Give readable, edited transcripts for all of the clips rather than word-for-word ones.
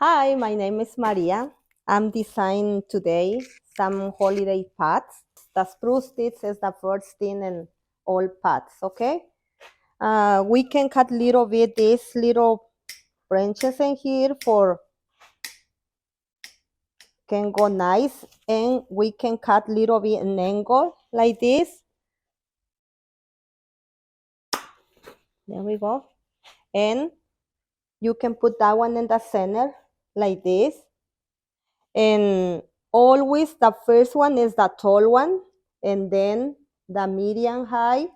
Hi, my name is Maria. I'm designing today some holiday pots. The spruce sticks is the first thing in all pots, okay? We can cut little bit these little branches in here for can go nice, and we can cut little bit an angle like this. There we go. And you can put that one in the center like this. And always the first one is the tall one, and then the medium high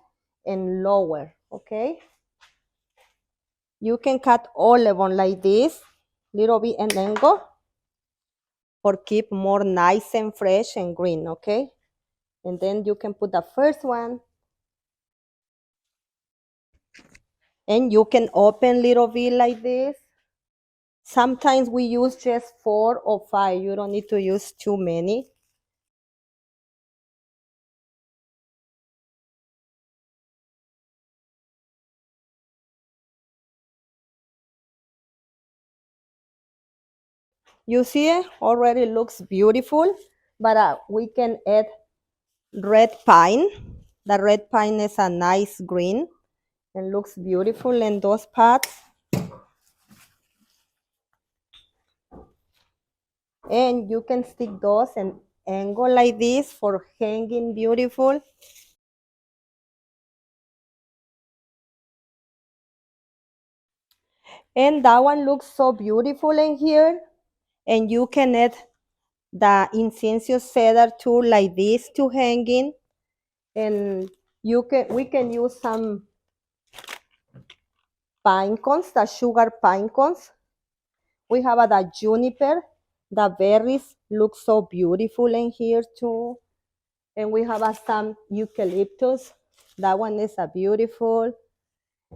and lower, okay? You can cut all of them like this, little bit an angle, for keep more nice and fresh and green, okay? And then you can put the first one, and you can open little bit like this. Sometimes we use just 4 or 5. You don't need to use too many. You see it already looks beautiful, but we can add red pine. The red pine is a nice green and looks beautiful in those pots. And you can stick those and angle like this for hanging beautiful. And that one looks so beautiful in here. And you can add the incense cedar too, like this, to hanging. And we can use some pine cones, the sugar pine cones. We have the juniper. The berries look so beautiful in here too. And we have some eucalyptus. That one is a beautiful.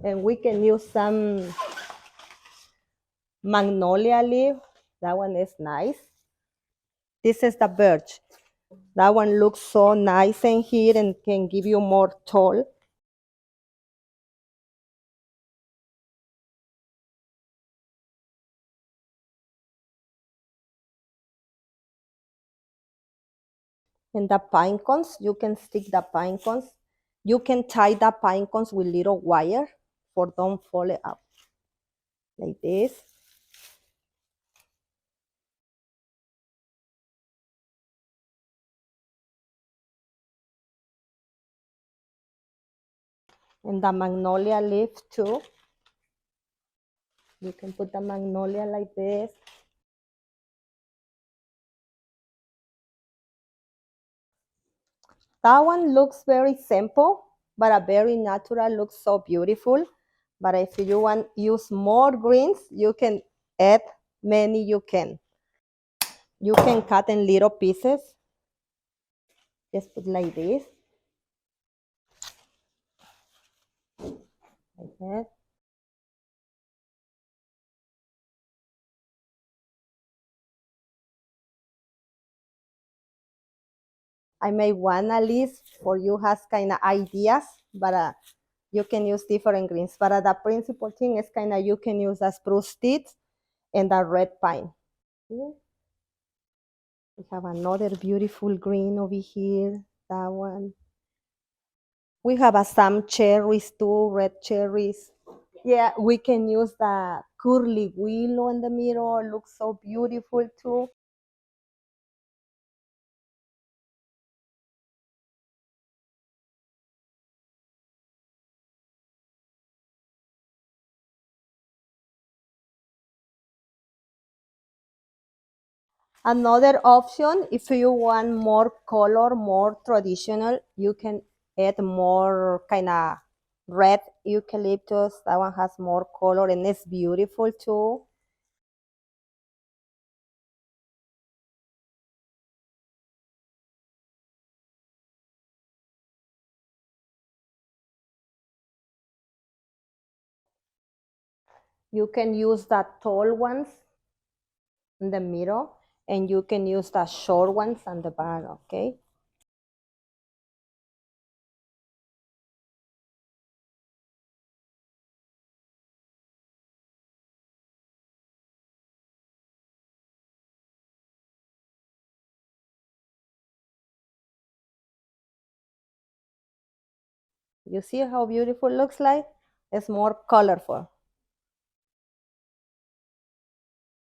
And we can use some magnolia leaf. That one is nice. This is the birch. That one looks so nice in here and can give you more tall. And the pine cones, you can stick the pine cones. You can tie the pine cones with little wire for don't fall up. Like this. And the magnolia leaf too. You can put the magnolia like this. That one looks very simple, but a very natural, looks so beautiful. But if you want use more greens, you can add many you can. You can cut in little pieces. Just put like this. Like that. I made one at least for you has kind of ideas, but you can use different greens. But the principal thing is kind of you can use the spruce sticks and the red pine. Yeah. We have another beautiful green over here. That one. We have some cherries too, red cherries. Yeah, we can use the curly willow in the middle. Looks so beautiful too. Another option, if you want more color, more traditional, you can add more kind of red eucalyptus. That one has more color and it's beautiful too. You can use the tall ones in the middle and you can use the short ones on the back, okay? You see how beautiful it looks like? It's more colorful.